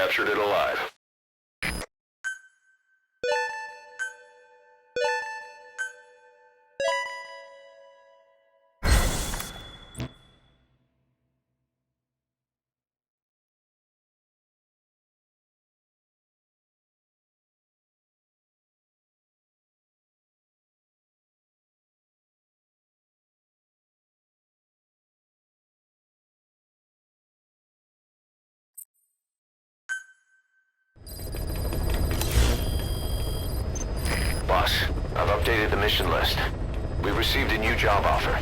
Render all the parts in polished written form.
captured it alive. Boss, I've updated the mission list. We've received a new job offer.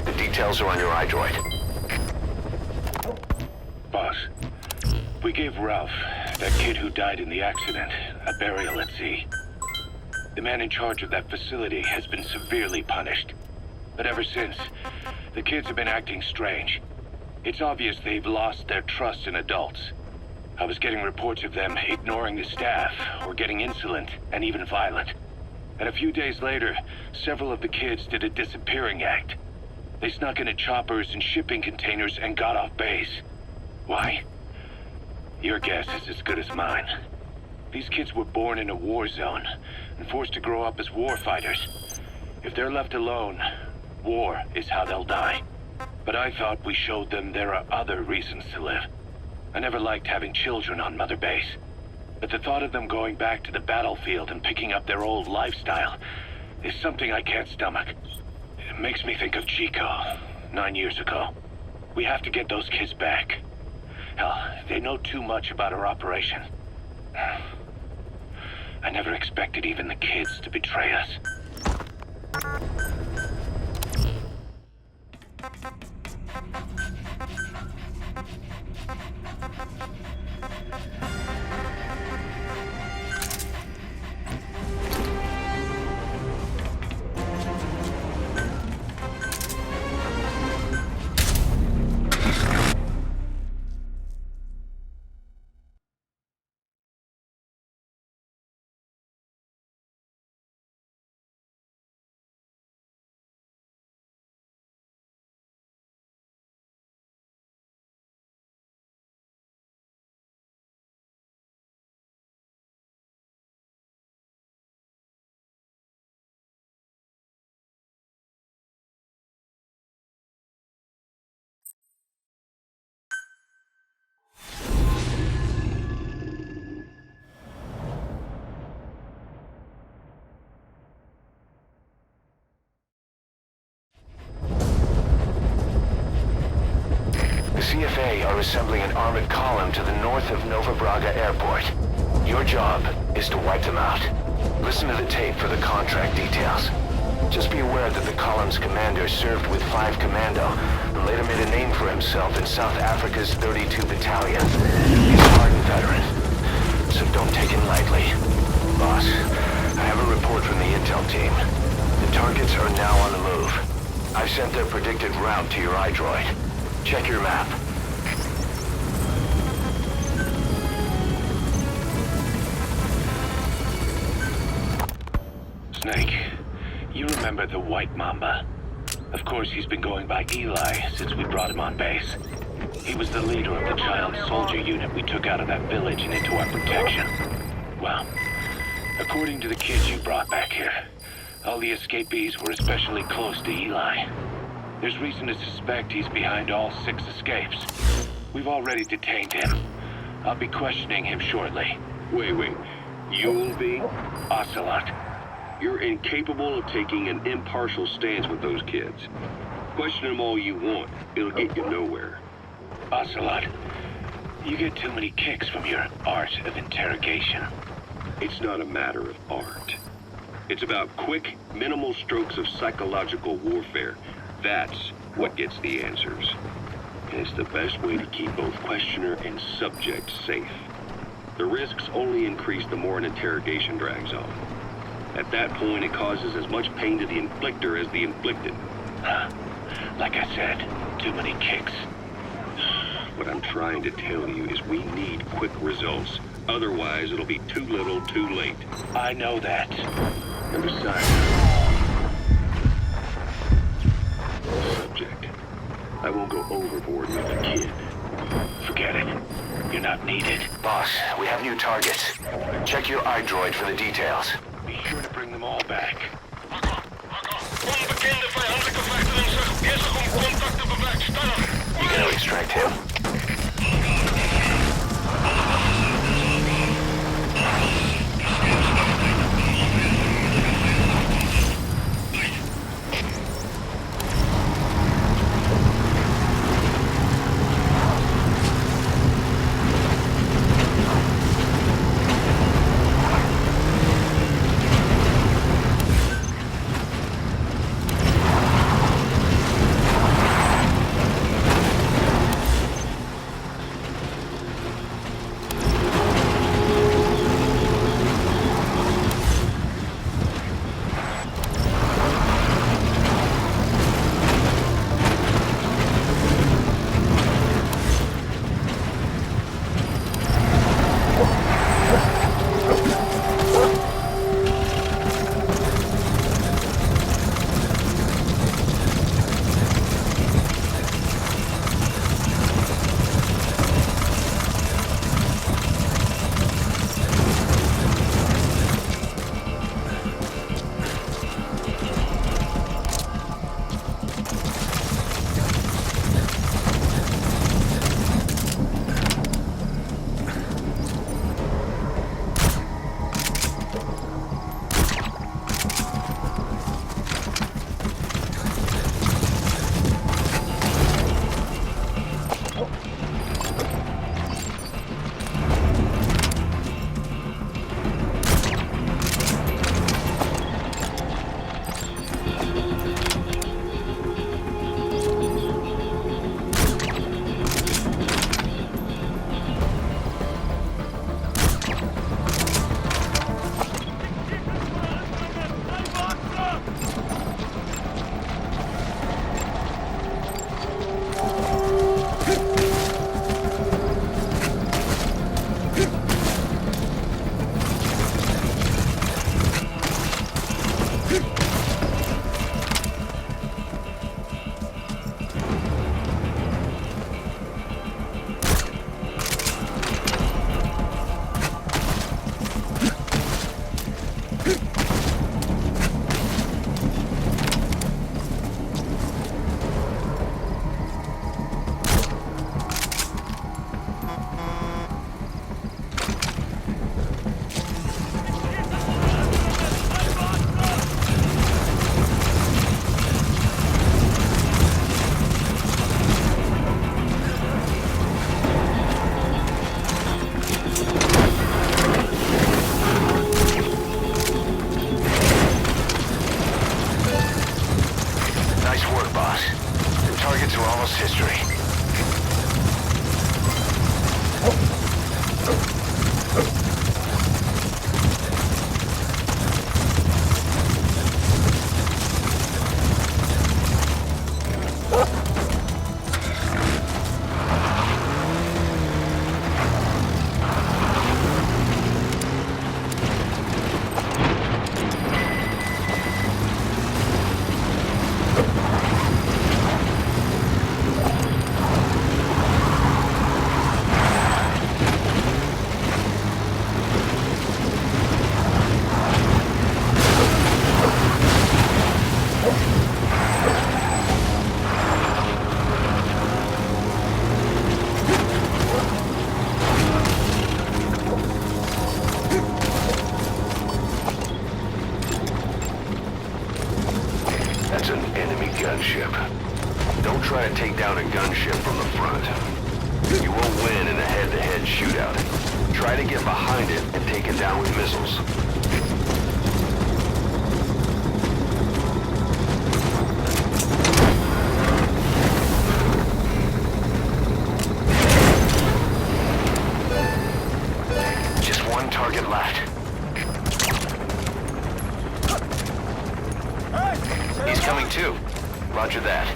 The details are on your iDroid. Boss, we gave Ralph, that kid who died in the accident, a burial at sea. The man in charge of that facility has been severely punished. But ever since, the kids have been acting strange. It's obvious they've lost their trust in adults. I was getting reports of them ignoring the staff, or getting insolent, and even violent. And a few days later, several of the kids did a disappearing act. They snuck into choppers and shipping containers and got off base. Why? Your guess is as good as mine. These kids were born in a war zone and forced to grow up as war fighters. If they're left alone, war is how they'll die. But I thought we showed them there are other reasons to live. I never liked having children on Mother Base. But the thought of them going back to the battlefield and picking up their old lifestyle is something I can't stomach. It makes me think of Chico, 9 years ago. We have to get those kids back. Hell, they know too much about our operation. I never expected even the kids to betray us. The CFA are assembling an armored column to the north of Nova Braga Airport. Your job is to wipe them out. Listen to the tape for the contract details. Just be aware that the column's commander served with 5 Commando and later made a name for himself in South Africa's 32 Battalion. He's a hardened veteran, so don't take him lightly. Boss, I have a report from the intel team. The targets are now on the move. I've sent their predicted route to your iDroid. Check your map. Snake, you remember the White Mamba? Of course, he's been going by Eli since we brought him on base. He was the leader of the child soldier unit we took out of that village and into our protection. Well, according to the kids you brought back here, all the escapees were especially close to Eli. There's reason to suspect he's behind all 6 escapes. We've already detained him. I'll be questioning him shortly. Wait. You'll be? Ocelot. You're incapable of taking an impartial stance with those kids. Question them all you want. It'll get you nowhere. Ocelot, you get too many kicks from your art of interrogation. It's not a matter of art. It's about quick, minimal strokes of psychological warfare. That's what gets the answers. And it's the best way to keep both questioner and subject safe. The risks only increase the more an interrogation drags on. At that point, it causes as much pain to the inflictor as the inflicted. Like I said, too many kicks. What I'm trying to tell you is we need quick results. Otherwise, it'll be too little, too late. I know that. And besides, subject, I won't go overboard with the kid. Forget it. You're not needed. Boss, we have new targets. Check your iDroid for the details. Be sure to bring them all back. Onbekende vijandelijke vechterensen bezig om contact te bewerkstelligen. You gotta extract him. gunship. Don't try to take down a gunship from the front. You won't win in a head-to-head shootout. Try to get behind it and take it down with missiles. Just one target left. He's coming too. Roger that.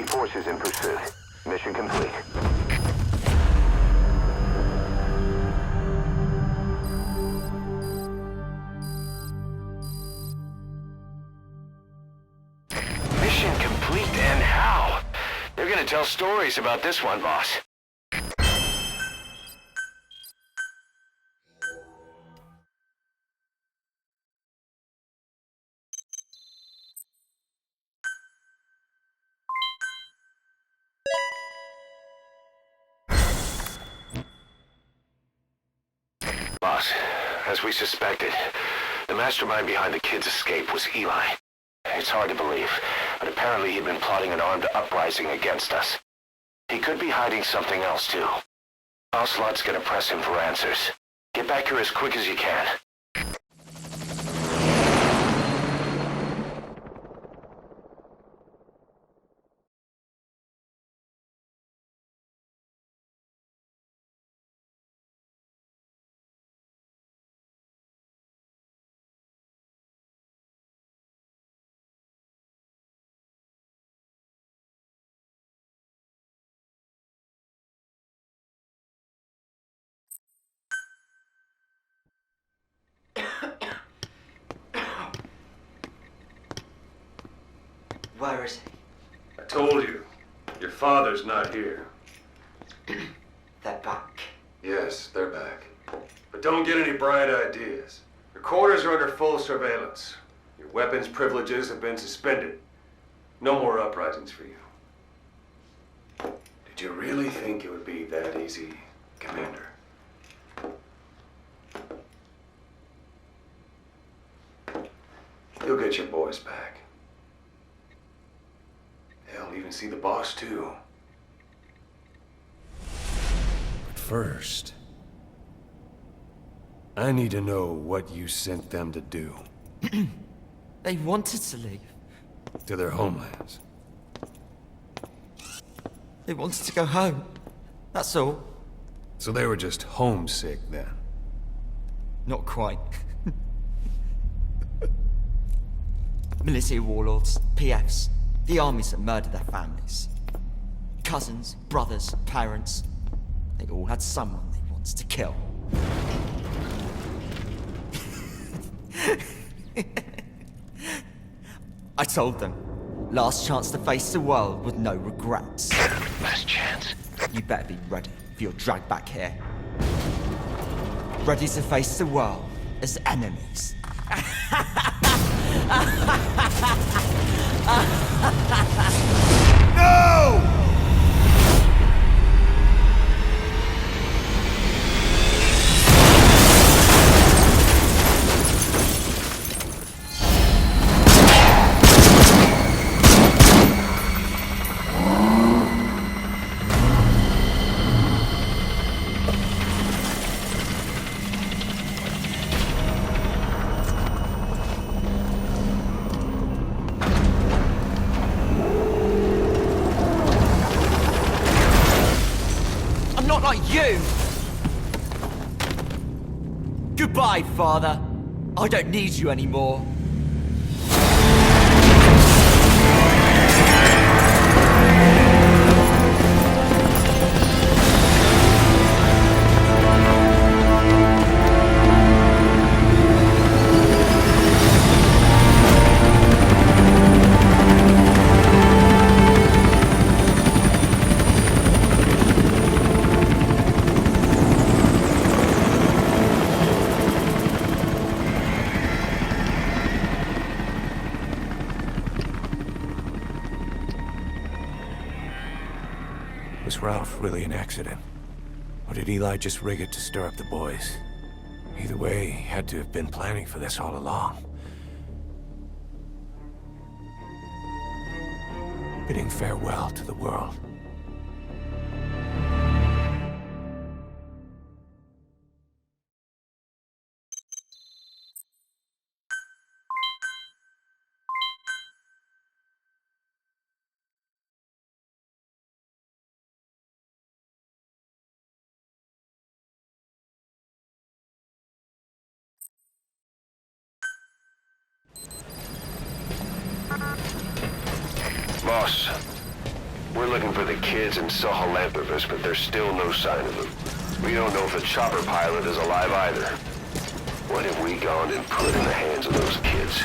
forces in pursuit. Mission complete. Mission complete, and how? They're gonna tell stories about this one, boss. Boss, as we suspected, the mastermind behind the kid's escape was Eli. It's hard to believe, but apparently he'd been plotting an armed uprising against us. He could be hiding something else, too. Ocelot's gonna press him for answers. Get back here as quick as you can. Where is I told you, your father's not here. he? They're back. Yes, they're back. But don't get any bright ideas. Your quarters are under full surveillance. Your weapons privileges have been suspended. No more uprisings for you. Did you really think it would be that easy, Commander? You'll get your boys back. They'll even see the boss, too. But first, I need to know what you sent them to do. They wanted to leave. To their homelands. They wanted to go home. That's all. So they were just homesick then. Not quite. Military warlords, PFs, the armies that murdered their families. Cousins, brothers, parents. They all had someone they wanted to kill. I told them, last chance to face the world with no regrets. Last chance? You better be ready for your drag back here. Ready to face the world as enemies. No! Not like you! Goodbye, Father. I don't need you anymore. Was Ralph really an accident? Or did Eli just rig it to stir up the boys? Either way, he had to have been planning for this all along. Bidding farewell to the world. Boss, We're looking for the kids and Sahelanthropus, but there's still no sign of them. We don't know if the chopper pilot is alive either. What have we gone and put in the hands of those kids?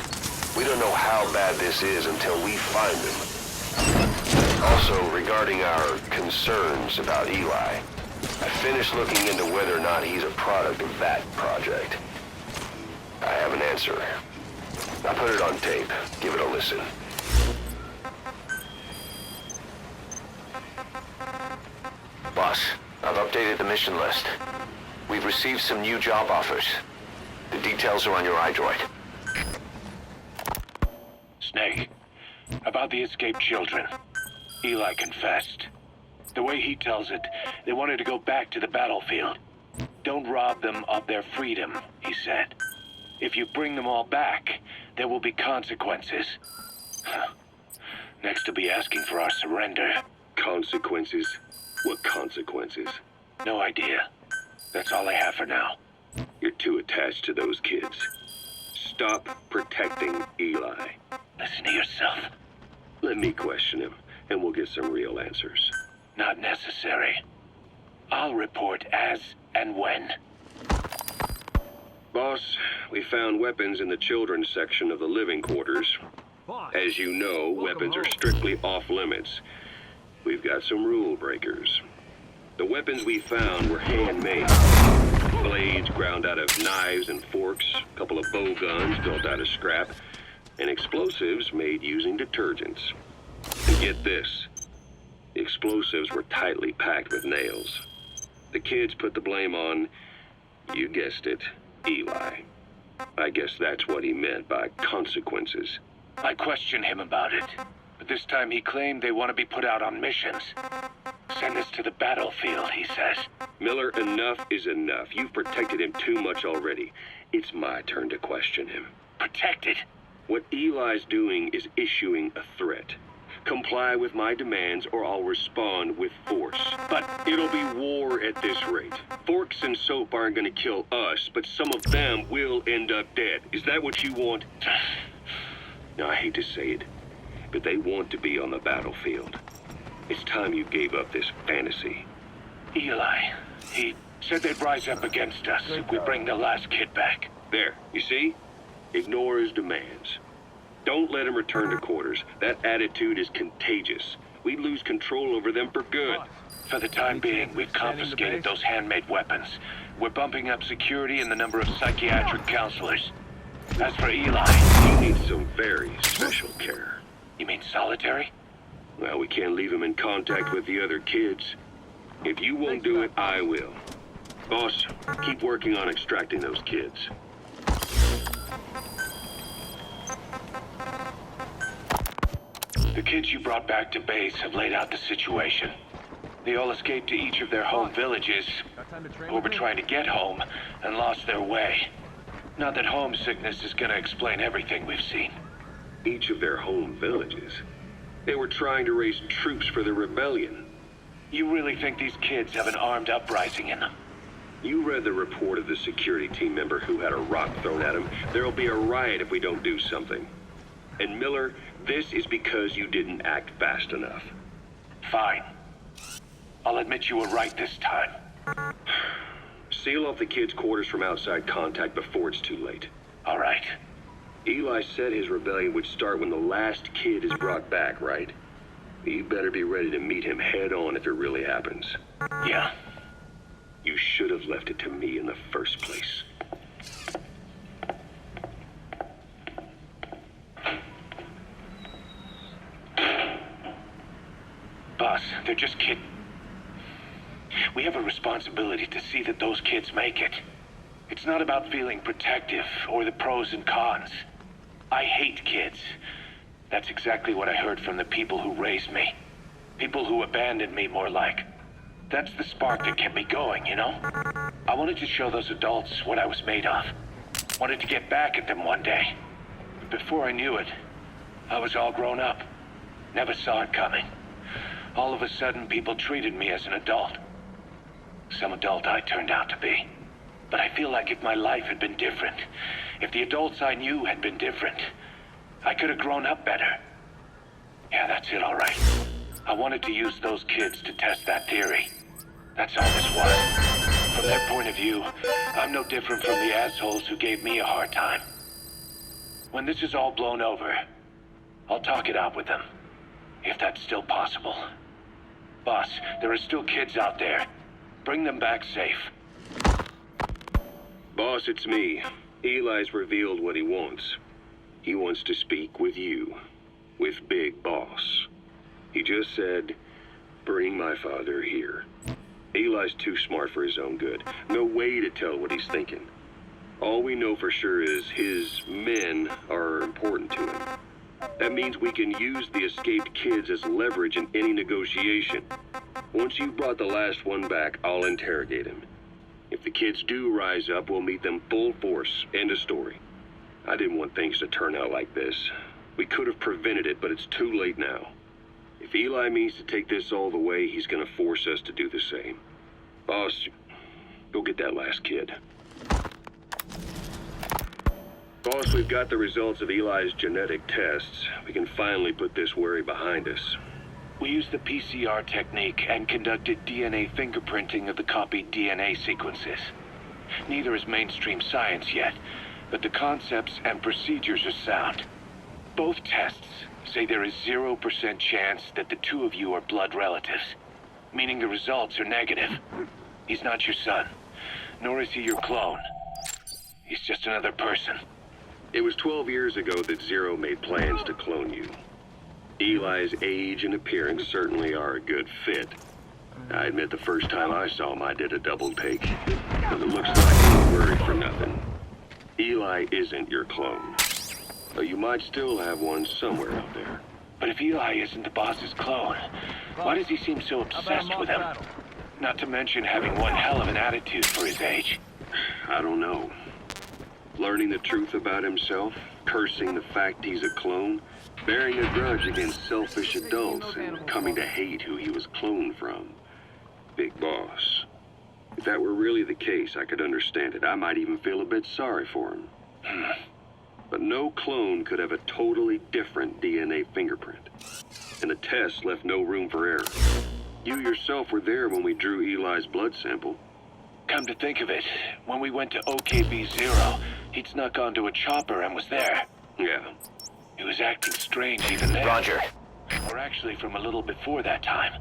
We don't know how bad this is until we find them. Also, regarding our concerns about Eli, I finished looking into whether or not he's a product of that project. I have an answer. I put it on tape. Give it a listen. Boss, I've updated the mission list. We've received some new job offers. The details are on your iDroid. Snake, about the escaped children. Eli confessed. The way he tells it, they wanted to go back to the battlefield. Don't rob them of their freedom, he said. If you bring them all back, there will be consequences. Next to be asking for our surrender. Consequences? What consequences? No idea. That's all I have for now. You're too attached to those kids. Stop protecting Eli. Listen to yourself. Let me question him, and we'll get some real answers. Not necessary. I'll report as and when. Boss, we found weapons in the children's section of the living quarters. As you know, weapons are strictly off limits. We've got some rule breakers. The weapons we found were handmade. Blades ground out of knives and forks, a couple of bow guns built out of scrap, and explosives made using detergents. And get this, the explosives were tightly packed with nails. The kids put the blame on, you guessed it, Eli. I guess that's what he meant by consequences. I questioned him about it, but this time he claimed they want to be put out on missions. Send us to the battlefield, he says. Miller, enough is enough. You've protected him too much already. It's my turn to question him. Protected? What Eli's doing is issuing a threat. Comply with my demands or I'll respond with force. But it'll be war at this rate. Forks and soap aren't gonna kill us, but some of them will end up dead. Is that what you want? Now, I hate to say it, but they want to be on the battlefield. It's time you gave up this fantasy. Eli, he said they'd rise up against us if we bring the last kid back. There, you see? Ignore his demands. Don't let him return to quarters. That attitude is contagious. We lose control over them for good. For the time being, we've confiscated those handmade weapons. We're bumping up security and the number of psychiatric counselors. As for Eli... He needs some very special care. You mean solitary? Well, we can't leave him in contact with the other kids. If you won't do it, I will. Boss, keep working on extracting those kids. The kids you brought back to base have laid out the situation. They all escaped to each of their home villages, or were trying to get home, and lost their way. Not that homesickness is gonna explain everything we've seen. Each of their home villages? They were trying to raise troops for the rebellion. You really think these kids have an armed uprising in them? You read the report of the security team member who had a rock thrown at him. There'll be a riot if we don't do something. And Miller, this is because you didn't act fast enough. Fine. I'll admit you were right this time. Seal off the kids' quarters from outside contact before it's too late. All right. Eli said his rebellion would start when the last kid is brought back, right? You better be ready to meet him head on if it really happens. Yeah. You should have left it to me in the first place. Boss, they're just kids. We have a responsibility to see that those kids make it. It's not about feeling protective or the pros and cons. I hate kids. That's exactly what I heard from the people who raised me. People who abandoned me, more like. That's the spark that kept me going, you know? I wanted to show those adults what I was made of. Wanted to get back at them one day. But before I knew it, I was all grown up. Never saw it coming. All of a sudden, people treated me as an adult. Some adult I turned out to be. But I feel like if my life had been different, if the adults I knew had been different, I could have grown up better. Yeah, that's it, all right. I wanted to use those kids to test that theory. That's all this was. From their point of view, I'm no different from the assholes who gave me a hard time. When this is all blown over, I'll talk it out with them, if that's still possible. Boss, there are still kids out there. Bring them back safe. Boss, it's me. Eli's revealed what he wants. He wants to speak with you. With Big Boss. He just said, bring my father here. Eli's too smart for his own good. No way to tell what he's thinking. All we know for sure is his men are important to him. That means we can use the escaped kids as leverage in any negotiation. Once you've brought the last one back, I'll interrogate him. If the kids do rise up, we'll meet them full force. End of story. I didn't want things to turn out like this. We could have prevented it, but it's too late now. If Eli means to take this all the way, he's gonna force us to do the same. Boss, go get that last kid. Boss, we've got the results of Eli's genetic tests. We can finally put this worry behind us. We used the PCR technique and conducted DNA fingerprinting of the copied DNA sequences. Neither is mainstream science yet, but the concepts and procedures are sound. Both tests say there is 0% chance that the two of you are blood relatives, meaning the results are negative. He's not your son, nor is he your clone. He's just another person. It was 12 years ago that Zero made plans to clone you. Eli's age and appearance certainly are a good fit. I admit the first time I saw him, I did a double take. But it looks like you're worried for nothing. Eli isn't your clone. But you might still have one somewhere out there. But if Eli isn't the boss's clone, why does he seem so obsessed with him? Not to mention having one hell of an attitude for his age. I don't know. Learning the truth about himself, cursing the fact he's a clone, bearing a grudge against selfish adults, and coming to hate who he was cloned from. Big Boss. If that were really the case, I could understand it. I might even feel a bit sorry for him. But no clone could have a totally different DNA fingerprint. And the test left no room for error. You yourself were there when we drew Eli's blood sample. Come to think of it, when we went to OKB-0, he'd snuck onto a chopper and was there. Yeah. He was acting strange even then. Roger. Or actually from a little before that time.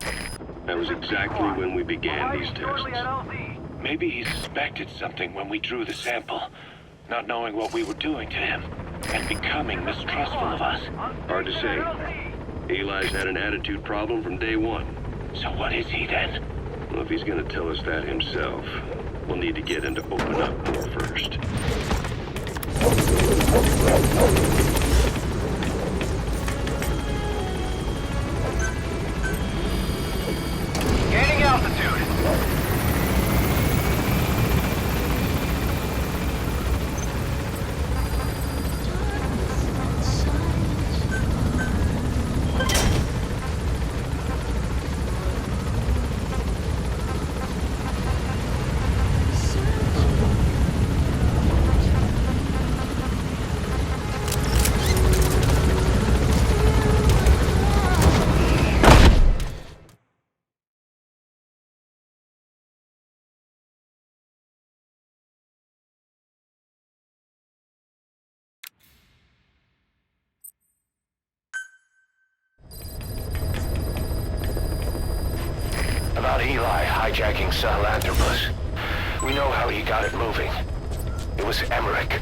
That was exactly when we began these tests. Maybe he suspected something when we drew the sample, not knowing what we were doing to him, and becoming mistrustful of us. Hard to say. Eli's had an attitude problem from day one. So what is he then? Well, if he's gonna tell us that himself, we'll need to get him to open up more first. Gaining altitude. About Eli hijacking Sahelanthropus. We know how he got it moving. It was Emmerich.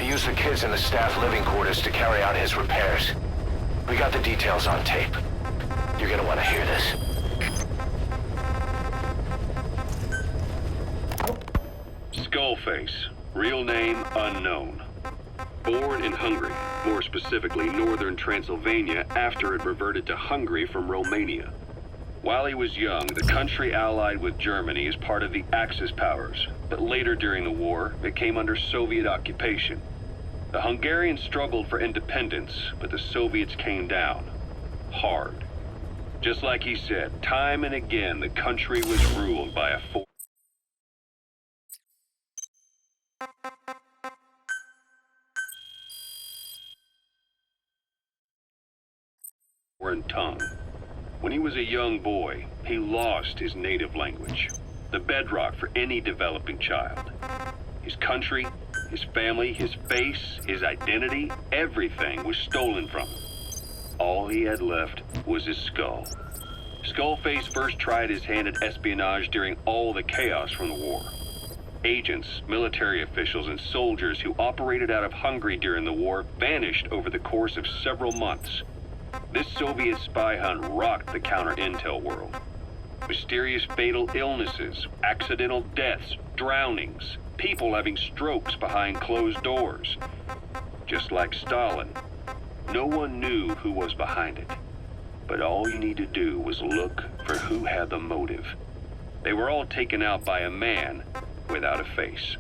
He used the kids in the staff living quarters to carry out his repairs. We got the details on tape. You're gonna want to hear this. Skullface. Real name unknown. Born in Hungary, more specifically northern Transylvania after it reverted to Hungary from Romania. While he was young, the country allied with Germany as part of the Axis powers, but later during the war, it came under Soviet occupation. The Hungarians struggled for independence, but the Soviets came down. Hard. Just like he said, time and again, the country was ruled by a foreign tongue. When he was a young boy, he lost his native language, the bedrock for any developing child. His country, his family, his face, his identity, everything was stolen from him. All he had left was his skull. Skullface first tried his hand at espionage during all the chaos from the war. Agents, military officials, and soldiers who operated out of Hungary during the war vanished over the course of several months. This Soviet spy hunt rocked the counter-intel world. Mysterious fatal illnesses, accidental deaths, drownings, people having strokes behind closed doors. Just like Stalin, no one knew who was behind it. But all you need to do was look for who had the motive. They were all taken out by a man without a face.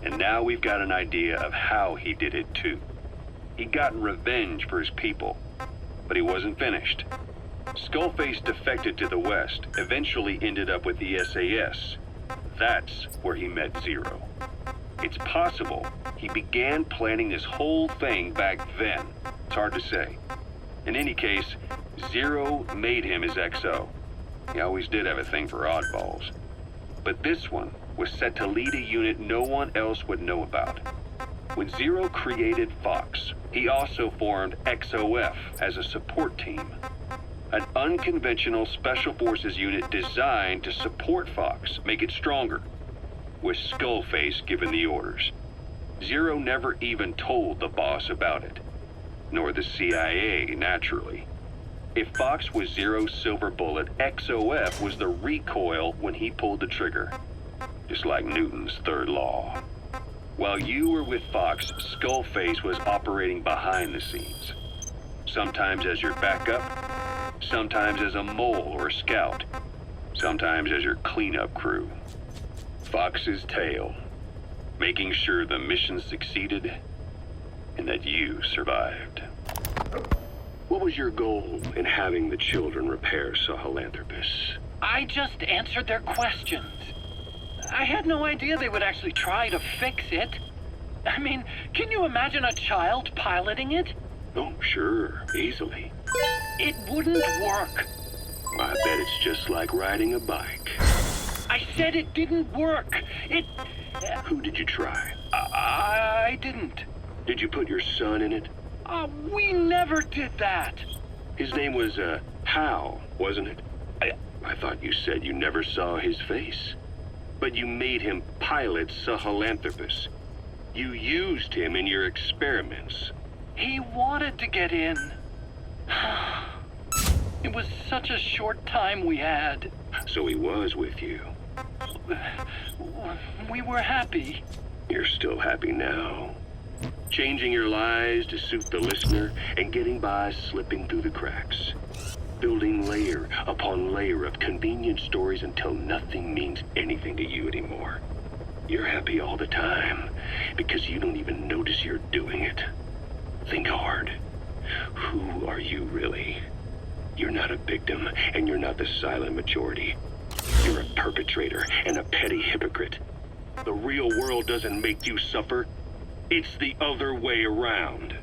And now we've got an idea of how he did it too. He'd gotten revenge for his people, but he wasn't finished. Skullface defected to the West, eventually ended up with the SAS. That's where he met Zero. It's possible he began planning this whole thing back then. It's hard to say. In any case, Zero made him his XO. He always did have a thing for oddballs. But this one was set to lead a unit no one else would know about. When Zero created Fox, he also formed XOF as a support team. An unconventional special forces unit designed to support Fox, make it stronger, with Skullface giving the orders. Zero never even told the boss about it, nor the CIA, naturally. If Fox was Zero's silver bullet, XOF was the recoil when he pulled the trigger, just like Newton's third law. While you were with Fox, Skullface was operating behind the scenes, sometimes as your backup, sometimes as a mole or a scout, sometimes as your cleanup crew. Fox's tale, making sure the mission succeeded and that you survived. What was your goal in having the children repair Sahelanthropus? I just answered their questions. I had no idea they would actually try to fix it. I mean, can you imagine a child piloting it? Oh, sure, easily. It wouldn't work. I bet it's just like riding a bike. I said it didn't work. Who did you try? I didn't. Did you put your son in it? We never did that. His name was, Hal, wasn't it? I thought you said you never saw his face. But you made him pilot Sahelanthropus. You used him in your experiments. He wanted to get in. It was such a short time we had. So he was with you. We were happy. You're still happy now. Changing your lies to suit the listener and getting by slipping through the cracks. Building layer upon layer of convenient stories until nothing means anything to you anymore. You're happy all the time because you don't even notice you're doing it. Think hard. Who are you really? You're not a victim, and you're not the silent majority. You're a perpetrator and a petty hypocrite. The real world doesn't make you suffer. It's the other way around.